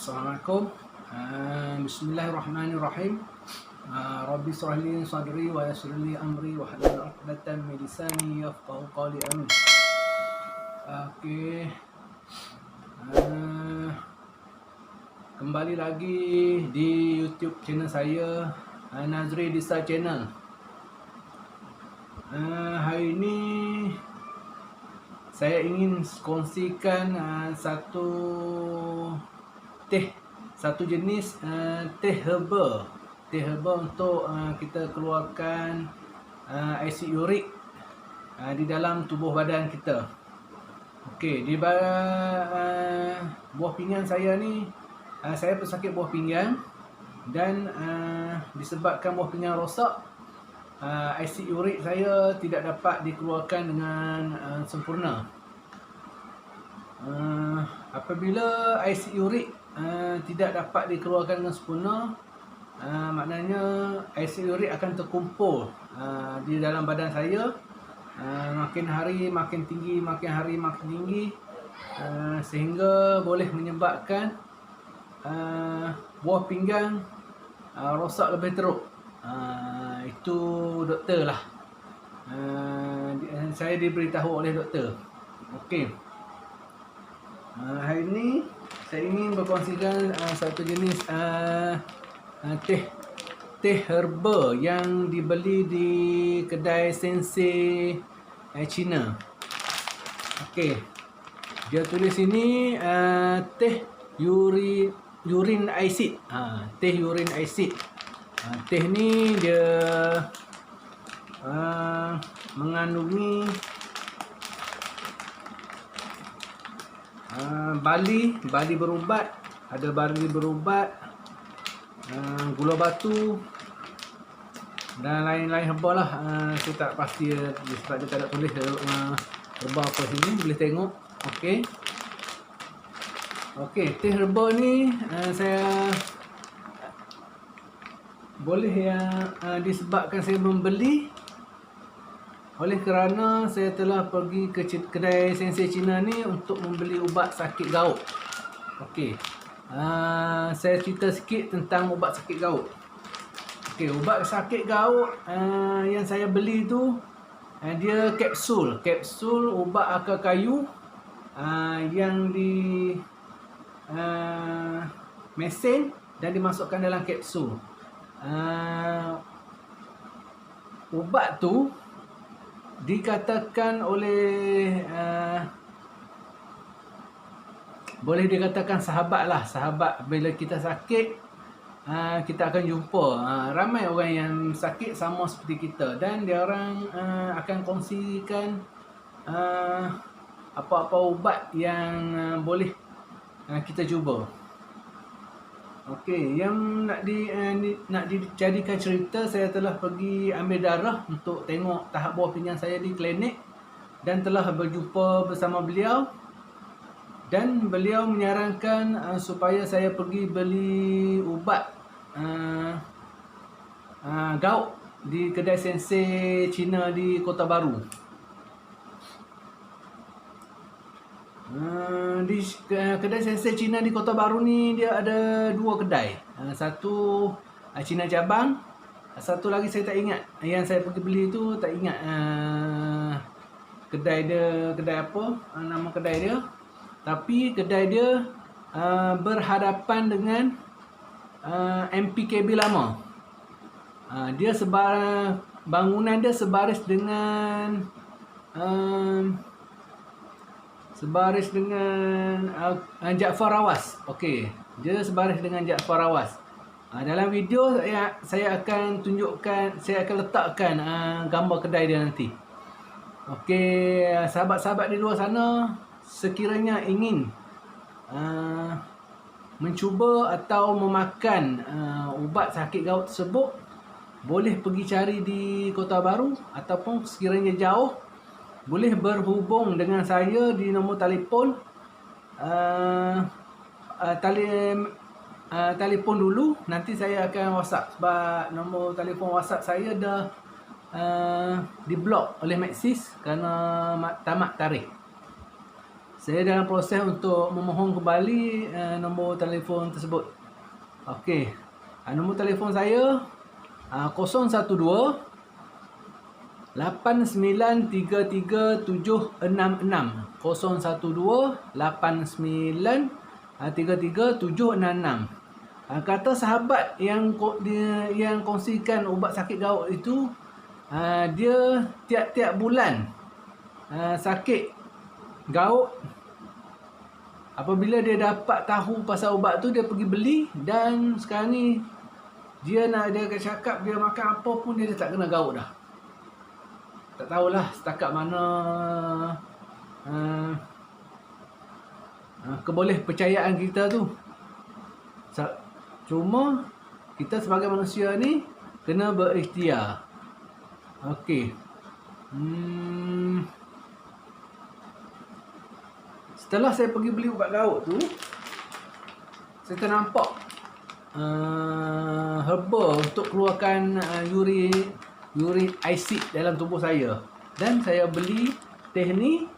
Assalamualaikum. Bismillahirrahmanirrahim. Rabbi shrah li sadri wa yassir li amri wa hlul 'uqdatam min lisani yafqahu qawli. Amin. Okey. Kembali lagi di YouTube channel saya, Nazri Disa Channel. Hari ini saya ingin kongsikan satu jenis teh herba untuk kita keluarkan asid urik di dalam tubuh badan kita. Okey, di buah pinggang saya ni, saya pesakit buah pinggang dan disebabkan buah pinggang rosak, asid urik saya tidak dapat dikeluarkan dengan sempurna. Apabila asid urik tidak dapat dikeluarkan dengan sempurna, maknanya asid urik akan terkumpul di dalam badan saya, makin hari makin tinggi, sehingga boleh menyebabkan buah pinggang rosak lebih teruk. Itu doktor lah, saya diberitahu oleh doktor. Okey, hari ini saya ingin berkongsikan satu jenis teh herba yang dibeli di kedai Sensei Cina. Okey, dia tulis sini teh urine acid. Teh urine acid. Teh ni dia mengandungi bali berubat, ada bali berubat, gula batu dan lain-lain herba lah. Saya tak pasti sebab dia tak ada tulis herba apa sini, boleh tengok. Okey, teh herba ni saya boleh disebabkan saya membeli oleh kerana saya telah pergi ke kedai Sensei Cina ni untuk membeli ubat sakit gout. Okey, saya cerita sikit tentang ubat sakit gout. Okey, ubat sakit gout yang saya beli tu, dia kapsul ubat akar kayu yang di mesin dan dimasukkan dalam kapsul. Ubat tu dikatakan oleh boleh dikatakan sahabat bila kita sakit, kita akan jumpa ramai orang yang sakit sama seperti kita, dan dia orang akan kongsikan apa-apa ubat yang boleh kita cuba. Okey, yang nak dijadikan cerita, saya telah pergi ambil darah untuk tengok tahap buah pinggang saya di klinik dan telah berjumpa bersama beliau, dan beliau menyarankan supaya saya pergi beli ubat gout di kedai Sensei Cina di Kota Baru. Di kedai Sensei Cina di Kota Baru ni dia ada dua kedai. Satu Cina cabang, satu lagi saya tak ingat. Yang saya pergi beli tu tak ingat kedai dia, kedai apa nama kedai dia. Tapi kedai dia berhadapan dengan MPKB lama. Dia bangunan dia sebaris dengan Jaafar Rawas. Okey, dia sebaris dengan Jaafar Rawas. Dalam video saya akan tunjukkan, saya akan letakkan gambar kedai dia nanti. Okey, sahabat-sahabat di luar sana, sekiranya ingin mencuba atau memakan ubat sakit gout tersebut, boleh pergi cari di Kota Baru, ataupun sekiranya jauh, boleh berhubung dengan saya di nombor telefon. Telefon dulu, nanti saya akan WhatsApp, sebab nombor telefon WhatsApp saya dah di blok oleh Maxis kerana tamat tarikh. Saya dalam proses untuk memohon kembali nombor telefon tersebut. Okey. Nombor telefon saya 012 8933 766. 012 8933 766. Kata sahabat yang kongsikan ubat sakit gaut itu, dia tiap-tiap bulan sakit gaut. Apabila dia dapat tahu pasal ubat tu, dia pergi beli, dan sekarang ni dia cakap dia makan apa pun dia tak kena gaut dah. Tak tahulah setakat mana keboleh percayaan kita tu. Cuma kita sebagai manusia ni kena berikhtiar. Okey. Setelah saya pergi beli ubat gaut tu, saya ternampak herba untuk keluarkan uric acid dalam tubuh saya. Dan saya beli teh ni,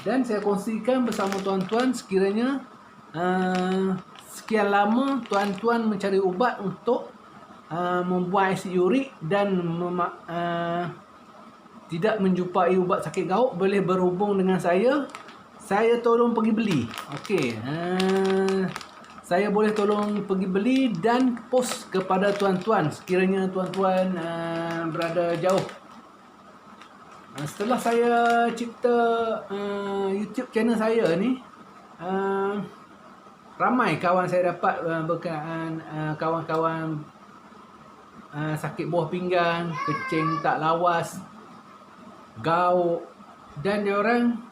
dan saya kongsikan bersama tuan-tuan sekiranya sekian lama tuan-tuan mencari ubat untuk membuang asid urik dan tidak menjumpai ubat sakit gaut, boleh berhubung dengan saya. Saya tolong pergi beli. Okey. Saya boleh tolong pergi beli dan post kepada tuan-tuan sekiranya tuan-tuan berada jauh. Setelah saya cipta YouTube channel saya ni, ramai kawan saya dapat berkenaan kawan-kawan sakit buah pinggang, kecing tak lawas, gaut, dan diorang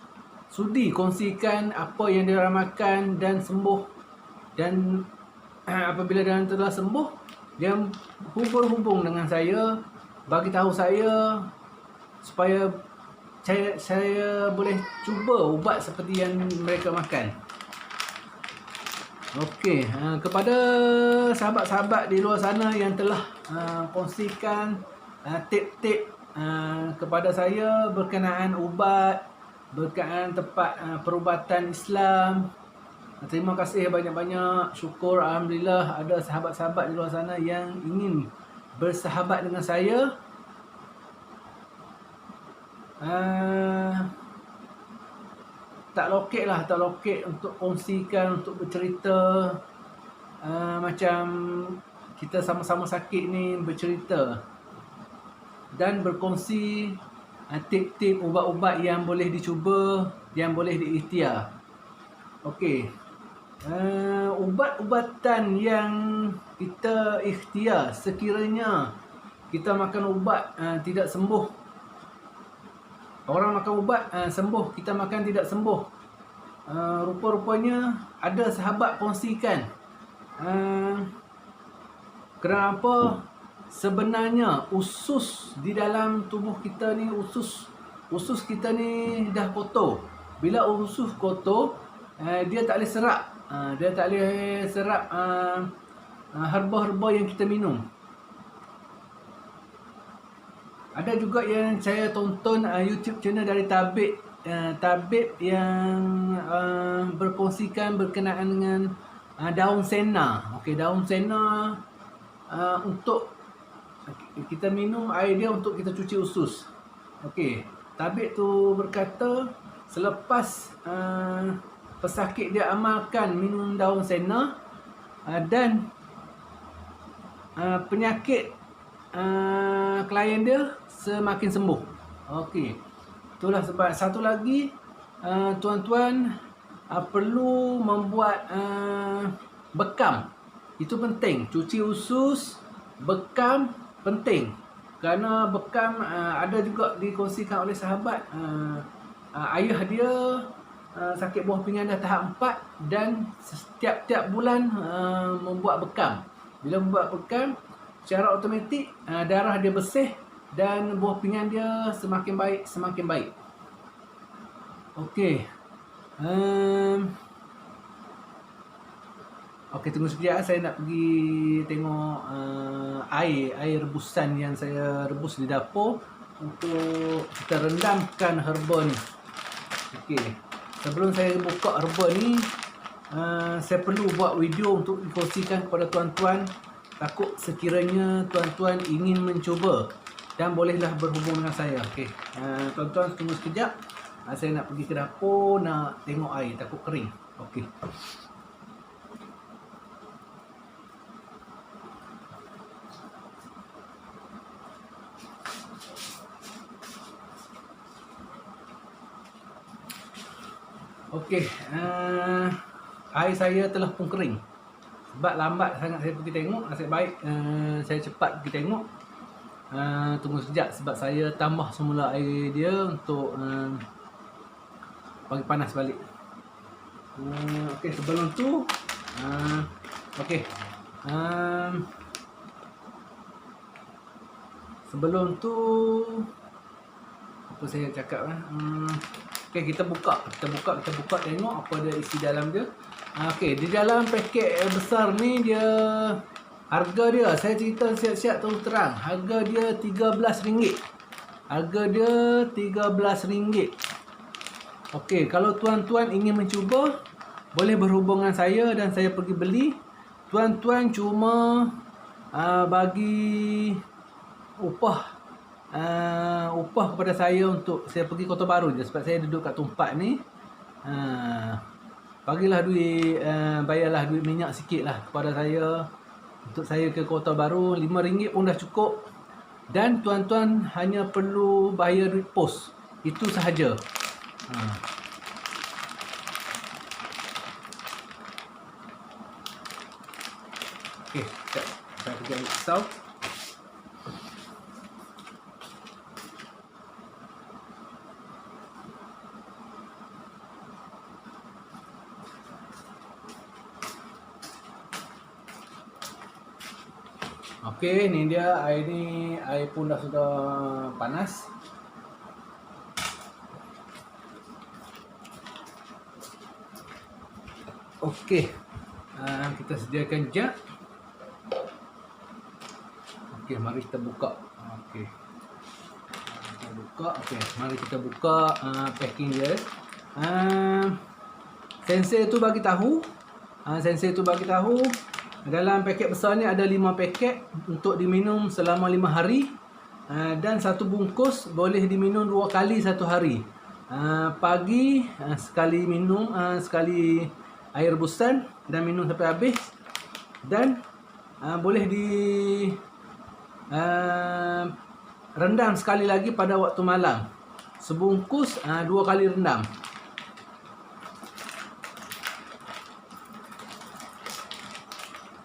sudi kongsikan apa yang diorang makan dan sembuh. Dan apabila diorang telah sembuh, dia hubung dengan saya, bagi tahu saya supaya saya boleh cuba ubat seperti yang mereka makan. Okey, kepada sahabat-sahabat di luar sana yang telah kongsikan tip-tip kepada saya berkenaan ubat, berkenaan tempat perubatan Islam, terima kasih banyak-banyak. Syukur, alhamdulillah ada sahabat-sahabat di luar sana yang ingin bersahabat dengan saya. Tak lokek untuk kongsikan, untuk bercerita, macam kita sama-sama sakit ni, bercerita dan berkongsi tip-tip ubat-ubat yang boleh dicuba, yang boleh diikhtiar. Okey. Ubat-ubatan yang kita ikhtiar, sekiranya kita makan ubat tidak sembuh. Orang makan ubat sembuh, kita makan tidak sembuh. Rupa-rupanya ada sahabat kongsikan. Kenapa? Sebenarnya usus di dalam tubuh kita ni, usus kita ni dah kotor. Bila usus kotor, dia tak boleh serap. Dia tak boleh serap herba-herba yang kita minum. Ada juga yang saya tonton YouTube channel dari tabib yang berkongsikan berkenaan dengan daun sena. Okey, daun sena untuk kita minum air dia untuk kita cuci usus. Okey, tabib tu berkata selepas pesakit dia amalkan minum daun sena, dan penyakit klien dia semakin sembuh. Okey, itulah sebab. Satu lagi, tuan-tuan perlu membuat bekam. Itu penting. Cuci usus, bekam penting. Kerana bekam ada juga dikongsikan oleh sahabat, ayah dia sakit buah pinggang dah tahap 4 dan setiap bulan membuat bekam. Bila membuat bekam, secara automatik darah dia bersih dan buah pinggang dia semakin baik. Okey. Okey, tunggu sekejap. Saya nak pergi tengok air rebusan yang saya rebus di dapur untuk kita rendamkan herba ni. Okey. sebelum saya buka herba ni, saya perlu buat video untuk dikongsikan kepada tuan-tuan. Takut sekiranya tuan-tuan ingin mencuba, dan bolehlah berhubung dengan saya. Okey, tuan-tuan tunggu sekejap. Saya nak pergi ke dapur, nak tengok air, takut kering. Okey. Okey, air saya telah pun kering. Sebab lambat sangat saya pergi tengok, nasib baik saya cepat pergi tengok. Tunggu sekejap sebab saya tambah semula air dia untuk bagi panas balik. Okey, sebelum tu okey. Sebelum tu apa saya cakap okey, kita buka tengok apa dia isi dalam dia. Okey, di dalam paket besar ni dia harga dia, saya cerita siap-siap terus terang. Harga dia RM13. Harga dia RM13. Okey, kalau tuan-tuan ingin mencuba, boleh berhubung dengan saya dan saya pergi beli. Tuan-tuan cuma bagi upah kepada saya untuk saya pergi Kota Baru je, sebab saya duduk kat tempat ni. Bagilah duit, bayarlah duit minyak sikit lah kepada saya untuk saya ke Kota Baru. RM5 pun dah cukup. Dan tuan-tuan hanya perlu bayar duit pos, itu sahaja. Okey, saya pergi ambil pisau. Okey, ni dia air ni, air pun dah sudah panas. Okey, kita sediakan jug. Okey, mari kita buka. Okey, kita buka. Okey, mari kita buka packing dia. Sensei tu bagi tahu, dalam paket besar ni ada 5 paket untuk diminum selama 5 hari. Dan satu bungkus boleh diminum 2 kali satu hari. Pagi sekali minum, sekali air rebusan dan minum sampai habis. Dan boleh di rendam sekali lagi pada waktu malam. Sebungkus 2 kali rendam.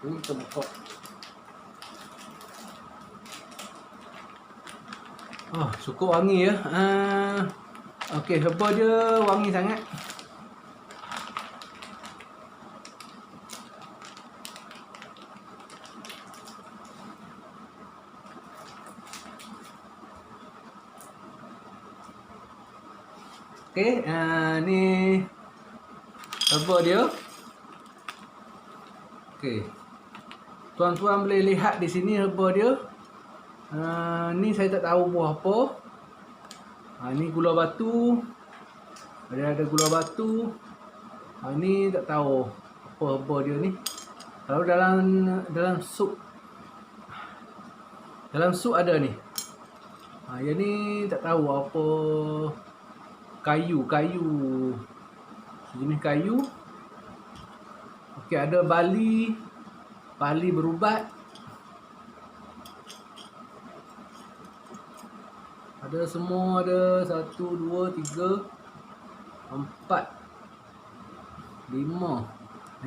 Ini kita buka. Oh, cukup wangi ya. Okey, herba dia wangi sangat. Okey, ni herba dia. Okey. Tuan-tuan boleh lihat di sini herba dia. Ni saya tak tahu buah apa. Ni gula batu. Ada gula batu. Ni tak tahu apa herba dia ni. Kalau dalam sup. Dalam sup ada ni. Yang ni tak tahu apa. Kayu. Sejenis kayu. Okey, ada bali berubat. Ada semua, ada 1, 2, 3, 4, 5.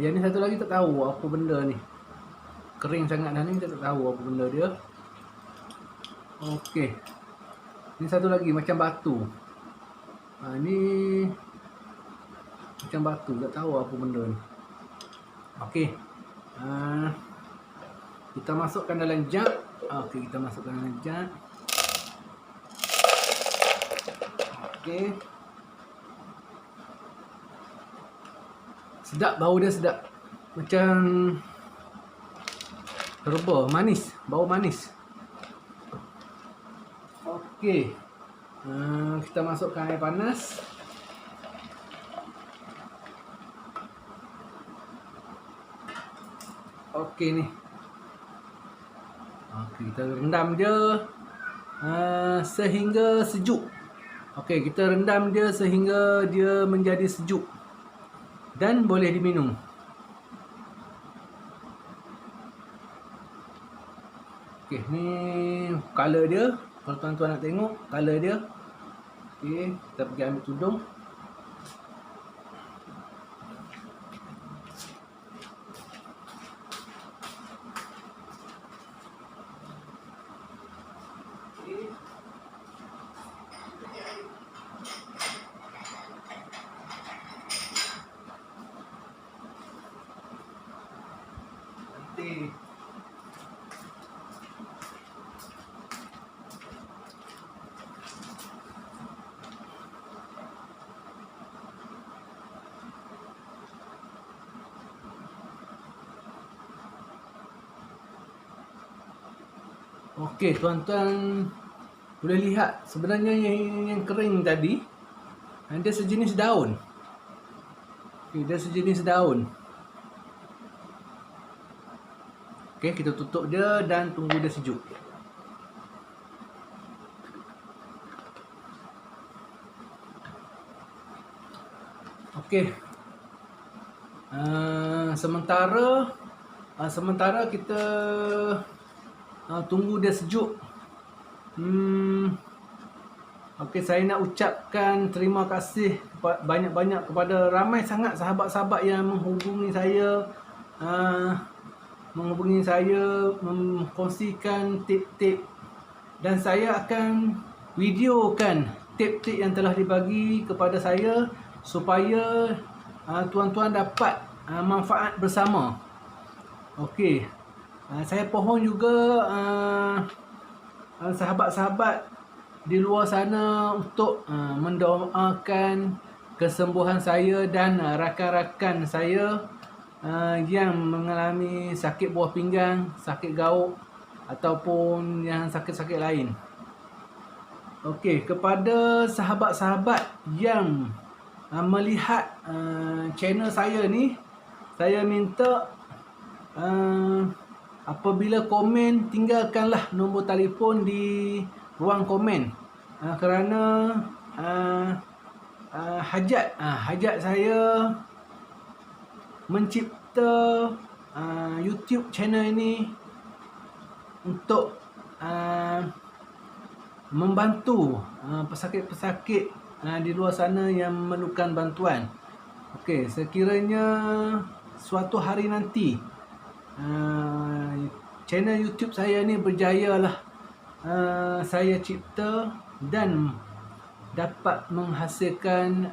Yang ni satu lagi tak tahu apa benda ni. Kering sangat dah ni, kita tak tahu apa benda dia. Okey. Ni satu lagi macam batu. Ni macam batu, tak tahu apa benda ni. Okey. Kita masukkan dalam jug. Okey, kita masukkan dalam jug. Okey. Sedap, bau dia sedap. Macam herba, manis, bau manis. Okey. Kita masukkan air panas. okey ni. Okey, kita rendam dia sehingga sejuk. Okey, kita rendam dia sehingga dia menjadi sejuk dan boleh diminum. Okey, ni color dia. Kalau tuan-tuan nak tengok color dia. Okey, kita pergi ambil tudung. Nanti okey, tuan-tuan boleh lihat sebenarnya yang kering tadi dia sejenis daun. Okey, dia sejenis daun. Okey, kita tutup dia dan tunggu dia sejuk. Okey. Sementara kita tunggu dia sejuk. Okey, saya nak ucapkan terima kasih banyak-banyak kepada ramai sangat sahabat-sahabat yang menghubungi saya, mengkongsikan tip-tip, dan saya akan videokan tip-tip yang telah dibagi kepada saya supaya tuan-tuan dapat manfaat bersama. Okey, saya pohon juga sahabat-sahabat di luar sana untuk mendoakan kesembuhan saya dan rakan-rakan saya yang mengalami sakit buah pinggang, sakit gauk ataupun yang sakit-sakit lain. Okey, kepada sahabat-sahabat yang melihat channel saya ni, saya minta apabila komen, tinggalkanlah nombor telefon di ruang komen, kerana hajat saya mencipta YouTube channel ini untuk membantu pesakit-pesakit di luar sana yang memerlukan bantuan. Okey, sekiranya suatu hari nanti channel YouTube saya ni berjaya lah, saya cipta dan dapat menghasilkan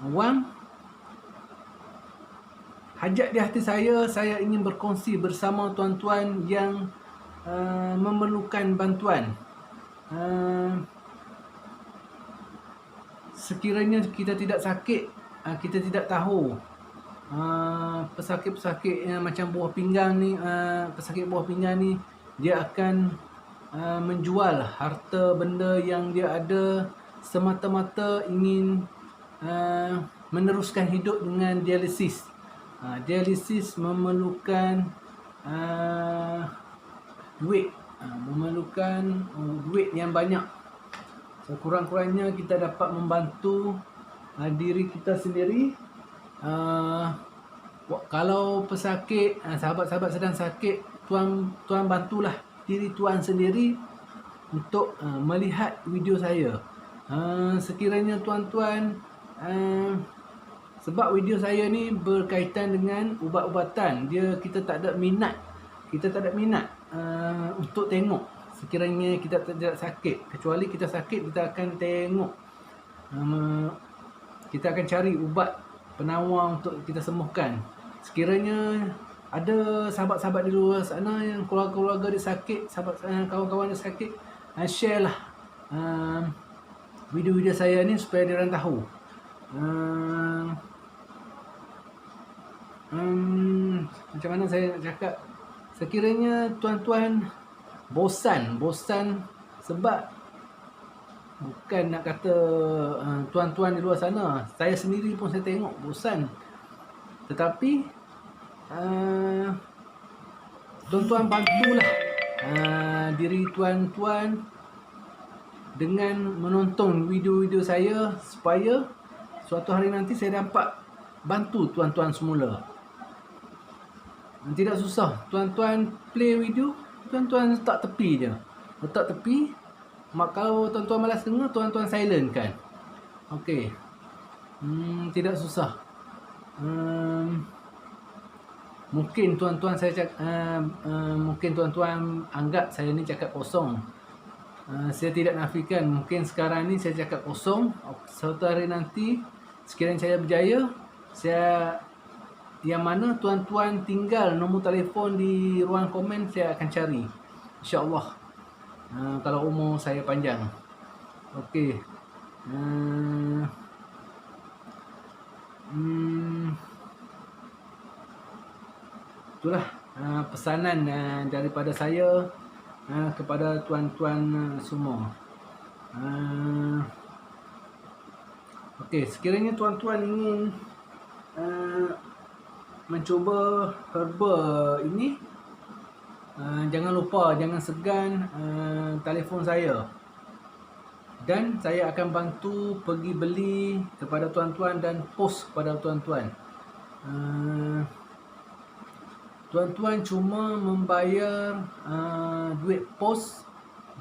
wang, hajat di hati saya ingin berkongsi bersama tuan-tuan yang memerlukan bantuan. Sekiranya kita tidak sakit, kita tidak tahu pesakit-pesakit yang macam buah pinggang ni, pesakit buah pinggang ni, dia akan menjual harta benda yang dia ada semata-mata ingin meneruskan hidup dengan dialisis. Dialisis memerlukan duit, yang banyak. Sekurang-kurangnya kita dapat membantu diri kita sendiri. Kalau pesakit, sahabat-sahabat sedang sakit, tuan bantulah diri tuan sendiri untuk melihat video saya. Sekiranya tuan-tuan, sebab video saya ni berkaitan dengan ubat-ubatan, kita tak ada minat untuk tengok. Sekiranya kita tidak sakit, kecuali kita sakit, kita akan tengok, kita akan cari ubat penawar untuk kita sembuhkan. Sekiranya ada sahabat-sahabat di luar sana yang keluarga dia sakit, kawan-kawan dia sakit, share lah video-video saya ni supaya dia orang tahu. Macam mana saya nak cakap, sekiranya tuan-tuan bosan sebab bukan nak kata tuan-tuan di luar sana, saya sendiri pun saya tengok bosan, tetapi tuan-tuan bantulah diri tuan-tuan dengan menonton video-video saya supaya suatu hari nanti saya dapat bantu tuan-tuan semula. Tidak susah, tuan-tuan play video, tuan-tuan letak tepi je. Letak tepi, kalau tuan-tuan malas dengar, tuan-tuan silent kan. Okey. Tidak susah. Mungkin tuan-tuan mungkin tuan-tuan anggap saya ni cakap kosong. Saya tidak nafikan, mungkin sekarang ni saya cakap kosong. Suatu hari nanti sekiranya saya berjaya, yang mana tuan-tuan tinggal nombor telefon di ruang komen, saya akan cari, insya-Allah. Kalau umur saya panjang. Okey. Itulah pesanan daripada saya kepada tuan-tuan semua. Okey, sekiranya tuan-tuan ingin mencuba herba ini, jangan lupa, jangan segan telefon saya, dan saya akan bantu pergi beli kepada tuan-tuan dan post kepada tuan-tuan. Tuan-tuan cuma membayar duit pos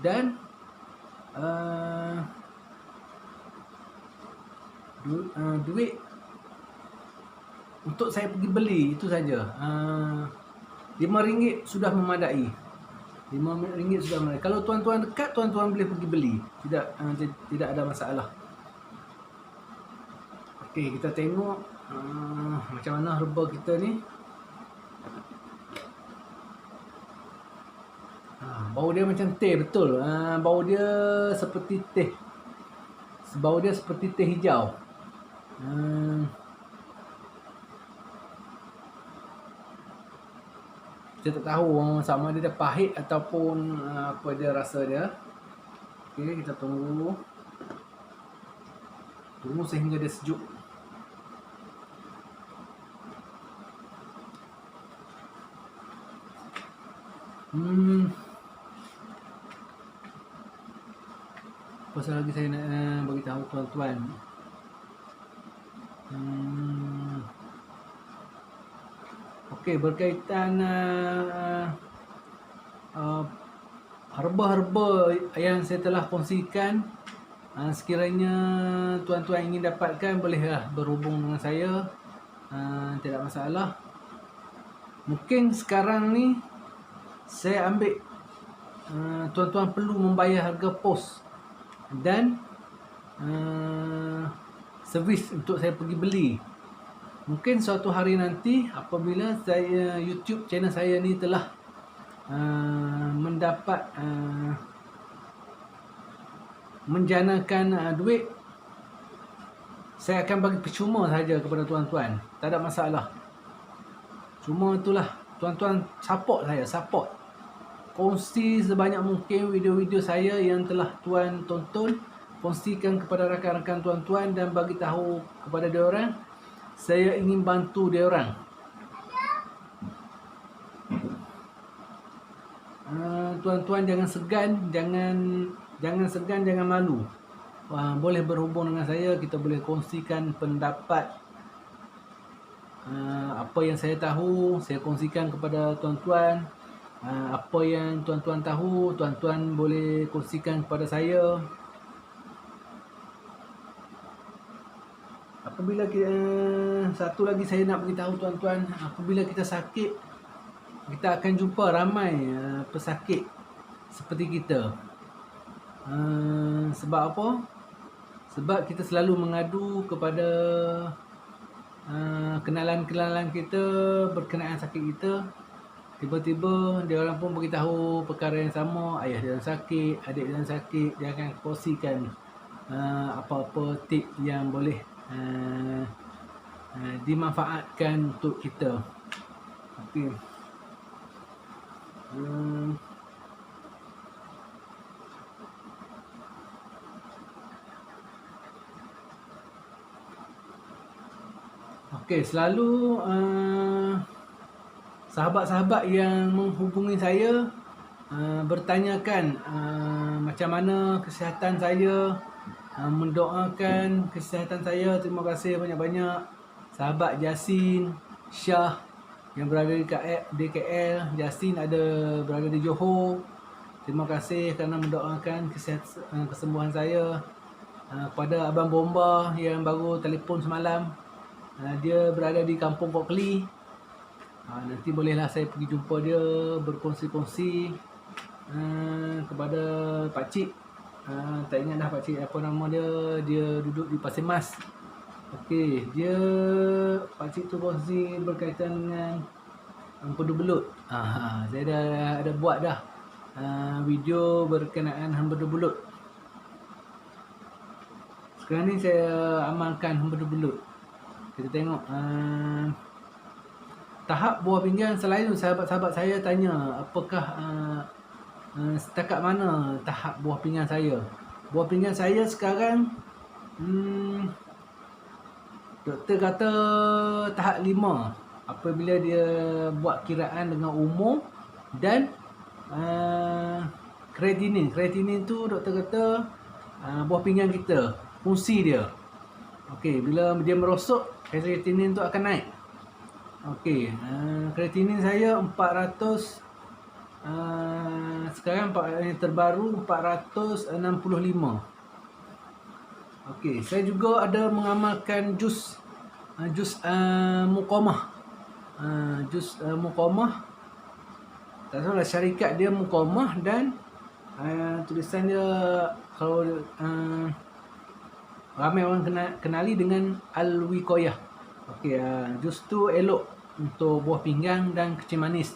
dan duit untuk saya pergi beli, itu saja. RM5 sudah memadai. RM5 sudah memadai. Kalau tuan-tuan dekat, tuan-tuan boleh pergi beli. Tidak ada masalah. Okey, kita tengok macam mana herba kita ni. Bau dia macam teh, betul. Bau dia seperti teh. Bau dia seperti teh hijau. Saya tak tahu sama dia pahit ataupun apa dia rasa dia. Okey, kita tunggu. Tunggu sehingga dia sejuk. Pasal lagi saya nak bagi tahu tuan-tuan. Okey, berkaitan herba-herba yang saya telah kongsikan, sekiranya tuan-tuan ingin dapatkan, bolehlah berhubung dengan saya. Tidak masalah. Mungkin sekarang ni saya ambil tuan-tuan perlu membayar harga pos dan servis untuk saya pergi beli. Mungkin suatu hari nanti apabila saya YouTube channel saya ni telah mendapat menjanakan duit, saya akan bagi percuma saja kepada tuan-tuan. Tak ada masalah. Cuma itulah, tuan-tuan support saya, support. Kongsi sebanyak mungkin video-video saya yang telah tuan tonton. Kongsikan kepada rakan-rakan tuan-tuan dan bagi tahu kepada diorang saya ingin bantu diorang. Tuan-tuan jangan segan, jangan malu. Boleh berhubung dengan saya, kita boleh kongsikan pendapat. Apa yang saya tahu, saya kongsikan kepada tuan-tuan. Apa yang tuan-tuan tahu, tuan-tuan boleh kongsikan kepada saya. Apabila satu lagi saya nak beritahu tuan-tuan, apabila kita sakit, kita akan jumpa ramai pesakit seperti kita. Sebab apa? Sebab kita selalu mengadu kepada kenalan-kenalan kita berkenaan sakit kita. Tiba-tiba dia orang pun beritahu perkara yang sama. Ayah dia sakit, adik dia sakit. Dia akan kongsikan apa-apa tip yang boleh dimanfaatkan untuk kita. Okey. Okey, selalu sahabat-sahabat yang menghubungi saya bertanyakan macam mana kesihatan saya, mendoakan kesihatan saya. Terima kasih banyak-banyak sahabat Jasin, Syah yang berada di KL, Jasin ada berada di Johor. Terima kasih kerana mendoakan kesembuhan saya. Kepada Abang Bomba yang baru telefon semalam, dia berada di Kampung Kokli. Nanti bolehlah saya pergi jumpa dia, berkongsi-kongsi. Kepada pakcik, tak ingat dah pakcik apa nama dia, dia duduk di Pasir Mas. Okey, dia pakcik tu kongsi berkaitan dengan empedu belut. Saya dah ada buat dah video berkenaan empedu belut. Sekarang ni saya amalkan empedu belut. Kita tengok tahap buah pinggang. Selain itu, sahabat-sahabat saya tanya apakah setakat mana tahap buah pinggang saya. Buah pinggang saya sekarang doktor kata tahap 5 apabila dia buat kiraan dengan umur dan kreatinin. Kreatinin tu doktor kata buah pinggang kita, fungsi dia. Okey, bila dia merosot, kreatinin tu akan naik. Okey, kreatinin saya 400, sekarang yang terbaru 465. Okey, saya juga ada mengamalkan jus muqamah. Jus muqamah, tak tahu lah syarikat dia muqamah, dan tulisan dia kalau ramai orang kenali dengan Al-Wiqayah. Okey, jus tu elok untuk buah pinggang dan kencing manis.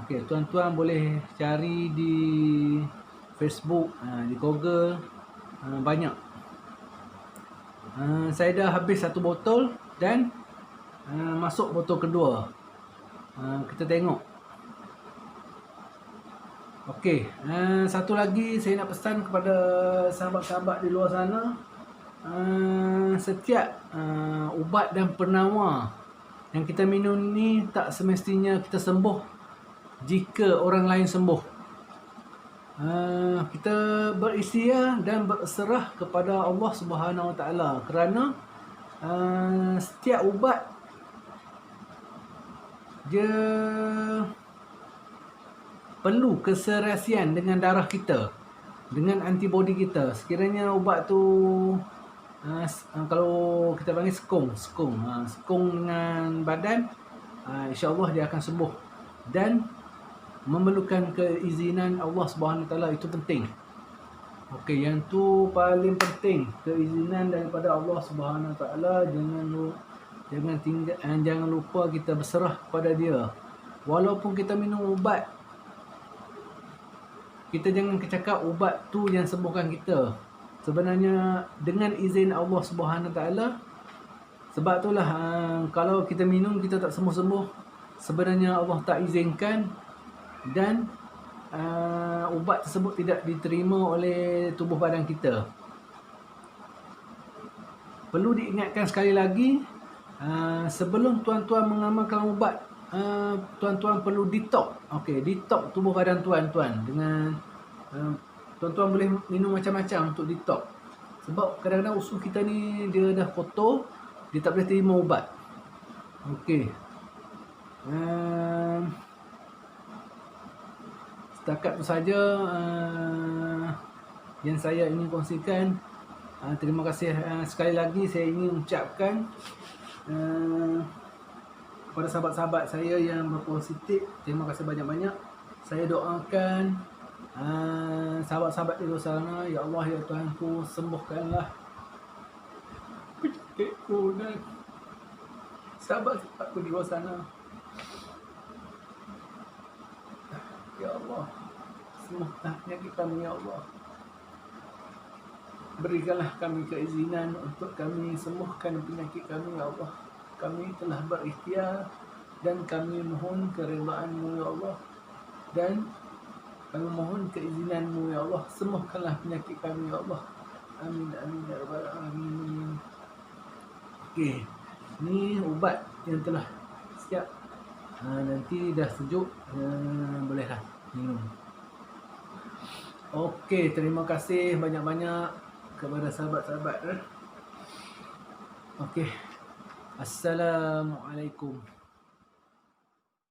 Okey, tuan-tuan boleh cari di Facebook, di Google, banyak. Saya dah habis satu botol dan masuk botol kedua. Kita tengok. Okey, satu lagi saya nak pesan kepada sahabat-sahabat di luar sana. Setiap ubat dan penawar yang kita minum ni tak semestinya kita sembuh jika orang lain sembuh. Kita berikhtiar dan berserah kepada Allah Subhanahu Wa Taala, kerana setiap ubat dia perlu keserasian dengan darah kita, dengan antibodi kita. Sekiranya ubat tu kalau kita panggil skong dengan badan, insya-Allah dia akan sembuh, dan memerlukan keizinan Allah Subhanahu Taala. Itu penting. Okey, yang tu paling penting, keizinan daripada Allah Subhanahu Taala. Jangan lupa kita berserah kepada dia. Walaupun kita minum ubat, kita jangan cakap ubat tu yang sembuhkan kita. Sebenarnya dengan izin Allah Subhanahu Taala. Sebab itulah kalau kita minum kita tak sembuh-sembuh, sebenarnya Allah tak izinkan, dan ubat tersebut tidak diterima oleh tubuh badan kita. Perlu diingatkan sekali lagi, sebelum tuan-tuan mengamalkan ubat, tuan-tuan perlu detox. Okey, detox tubuh badan tuan-tuan dengan tuan-tuan boleh minum macam-macam untuk detox. Sebab kadang-kadang usus kita ni dia dah kotor, dia tak boleh terima ubat. Okey. Setakat tu saja yang saya ingin kongsikan. Terima kasih sekali lagi saya ingin ucapkan kepada sahabat-sahabat saya yang berpositif. Terima kasih banyak-banyak. Saya doakan sahabat-sahabat di luar sana, ya Allah, ya Tuhanku, sembuhkanlah penyakitku dan sahabat-sahabatku di luar sana. Ya Allah, sembuhkanlah penyakit kami, ya Allah. Berikanlah kami keizinan untuk kami sembuhkan penyakit kami, ya Allah. Kami telah berikhtiar dan kami mohon keredaan-Mu, ya Allah. Dan kami mohon keizinan-Mu, ya Allah. Sembuhkanlah penyakit kami, ya Allah. Amin, amin, ya Rabbal Alamin. Okey, ni ubat yang telah siap Nanti dah sejuk, bolehlah minum. Okey, terima kasih banyak-banyak kepada sahabat-sahabat. Okey. Assalamualaikum.